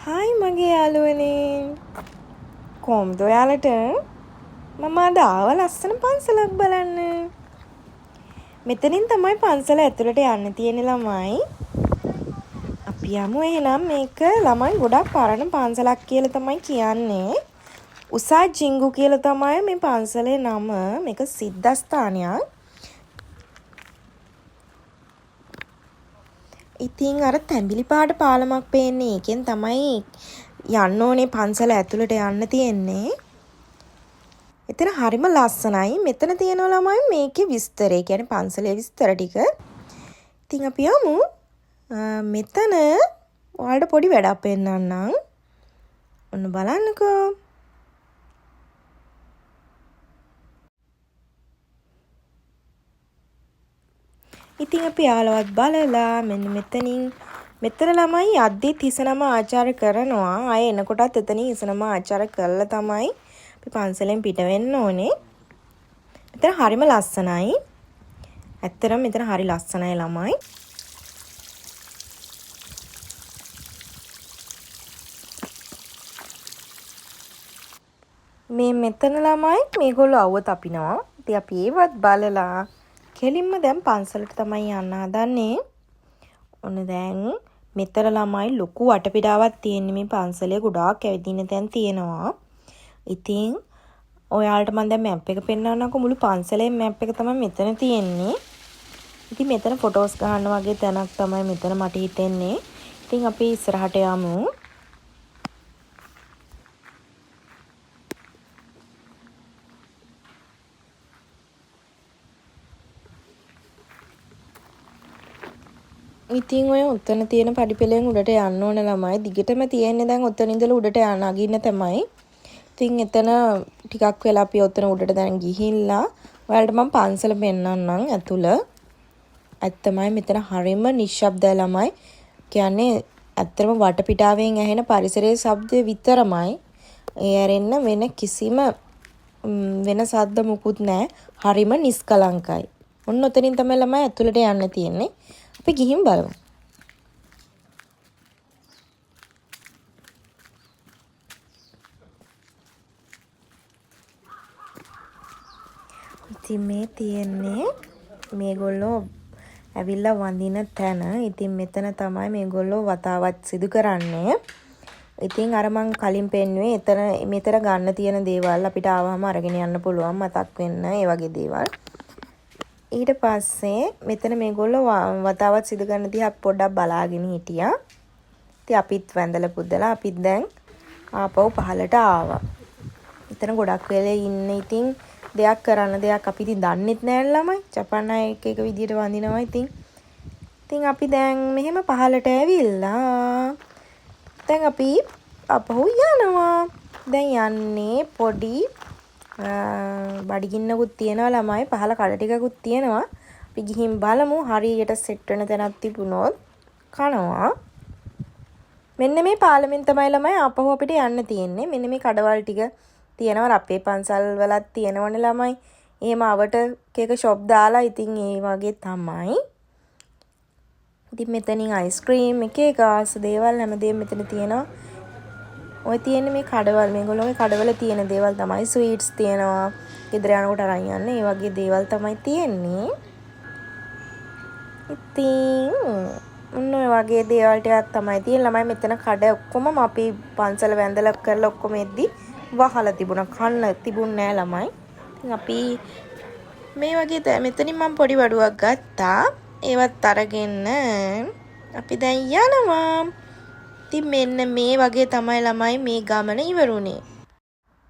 Hi මගේ යාළුවනේ. කොහොමද ඔයාලට? මම අද ආව ලස්සන පන්සලක් බලන්න. මෙතනින් තමයි පන්සල ඇතුළට යන්න තියෙන්නේ ළමයි. අපි යමු එහෙනම්. මේක ළමයි ගොඩක් පරණ පන්සලක් කියලා තමයි කියන්නේ. උසා ජිංගු කියලා තමයි මේ පන්සලේ නම. මේක සිද්ධාස්ථානයක්. ඉතින් අර තැඹිලි පාට පාලමක් පේන්නේ. ඒකෙන් තමයි යන්න ඕනේ පන්සල ඇතුළට යන්න තියෙන්නේ. එතන හරිම ලස්සනයි. මෙතන තියෙනවා ළමයි මේකේ විස්තරය. කියන්නේ පන්සලේ විස්තර ටික. ඉතින් අපි යමු. මෙතන ඔයාලට පොඩි වැඩක් පෙන්නන්නම්. ඔන්න බලන්නකෝ. ඉතින් අපි යාළුවත් බලලා මෙන්න මෙතන ළමයි යද්දිත් හිසනම ආචාර කරනවා. ආයේ එනකොටත් එතනින් හිසනම ආචාර කරලා තමයි අපි පන්සලෙන් පිට වෙන්න ඕනේ. මෙතන හරිම ලස්සනයි. ඇත්තටම මෙතන හරි ලස්සනයි ළමයි. මේ මෙතන ළමයි මේගොල්ලෝ අවුව තපිනවා. ඉතින් අපි ඒවත් බලලා කෙලින්ම දැන් පන්සලට තමයි යන්න හදන්නේ. ඔන්න දැන් මෙතන ළමයි ලොකු වටපිටාවක් තියෙන්නේ. මේ පන්සලේ ගොඩාක් ඇවිදින්න තැන් තියෙනවා. ඉතින් ඔයාලට මම දැන් මැප් එක පෙන්නන්නම්කො. මුළු පන්සලේ මැප් එක තමයි මෙතන තියෙන්නේ. ඉතින් මෙතන ෆොටෝස් ගන්න වගේ තැනක් තමයි මෙතන මට හිතෙන්නේ. ඉතින් අපි ඉස්සරහට යමු. ඉතින් ඔය උතන තියෙන පඩිපෙළෙන් උඩට යන්න ඕන ළමයි. දිගටම තියෙන්නේ දැන් උතන ඉඳලා උඩට නගින්න තමයි. ඉතින් එතන ටිකක් වෙලා අපි උතන උඩට දැන් ගිහිල්ලා ඔයාලට මම පන්සල පෙන්නන්නම් ඇතුළ. ඇත්තමයි මෙතන හරිම නිශ්ශබ්දයි ළමයි. කියන්නේ ඇත්තම වටපිටාවෙන් ඇහෙන පරිසරයේ ශබ්දය විතරමයි. ඒ ඇරෙන්න වෙන කිසිම වෙන ශබ්ද මුකුත් නැහැ. හරිම නිස්කලංකයි. ඔන්න උතනින් තමයි ළමයි ඇතුළට යන්න තියෙන්නේ. අපි ගිහින් බලමු. ඉතින් මේ තියෙන්නේ මේගොල්ලෝ ඇවිල්ලා වඳින තැන. ඉතින් මෙතන තමයි මේගොල්ලෝ වතාවත් සිදු කරන්නේ. ඉතින් අර මං කලින් පෙන්නුවේ මෙතන ගන්න තියෙන දේවල් අපිට ආවම අරගෙන යන්න පුළුවන් මතක් වෙන්න ඒ වගේ දේවල්. ඊට පස්සේ මෙතන මේගොල්ලෝ වතාවත් සිදු කරන දිහා පොඩ්ඩක් බලාගෙන හිටියා. ඉතින් අපිත් වැඳලා පුදලා අපිත් දැන් ආපහු පහලට ආවා. මෙතන ගොඩක් වෙලේ ඉන්න ඉතින් දෙයක් කරන්න දෙයක් අපි ඉතින් දන්නෙත් නෑ ළමයි. ජපාන් අය එක විදියට වඳිනවා ඉතින් අපි දැන් මෙහෙම පහලට ඇවිල්ලා දැන් අපි අපහු යනවා. දැන් යන්නේ පොඩි බඩගින්නකුත් තියෙනවා ළමයි. පහල කඩ ටිකකුත් තියෙනවා. අපි ගිහින් බලමු හරියට සෙට් වෙන තැනක් තිබුණොත් කනවා. මෙන්න මේ පාලමෙන් තමයි ළමයි ආපහු අපිට යන්න තියෙන්නේ. මෙන්න මේ කඩවල් ටික තියෙනවා. අපේ පන්සල් වලත් තියෙනවනේ ළමයි. එහෙම අවට කේක ෂොප් දාලා ඉතින් ඒ වගේ තමයි. ඉතින් මෙතනින් අයිස්ක්‍රීම් එක ආස දේවල් හැමදේම මෙතන තියෙනවා. ඔය තියෙන්නේ මේ කඩවල. මේගොල්ලෝගේ කඩවල තියෙන දේවල් තමයි. ස්වීට්ස් තියෙනවා. ගෙදර යනකොට අරන් යන්න. ඒ වගේ දේවල් තමයි තියෙන්නේ. ඉතින් ඔන්න ඔය වගේ දේවල් ටිකක් තමයි තියෙන්නේ. ළමයි මෙතන කඩ ඔක්කොම අපි පන්සල වැඳලා කරලා ඔක්කොම එද්දි වහලා තිබුණා. කන්න තිබුණේ නෑ ළමයි. ඉතින් අපි මේ වගේ මෙතනින් මම පොඩි වඩුවක් ගත්තා. ඒවත් අරගෙන අපි දැන් යනවා. ඉතින් මෙන්න මේ වගේ තමයි ළමයි මේ ගමන ඉවරුනේ.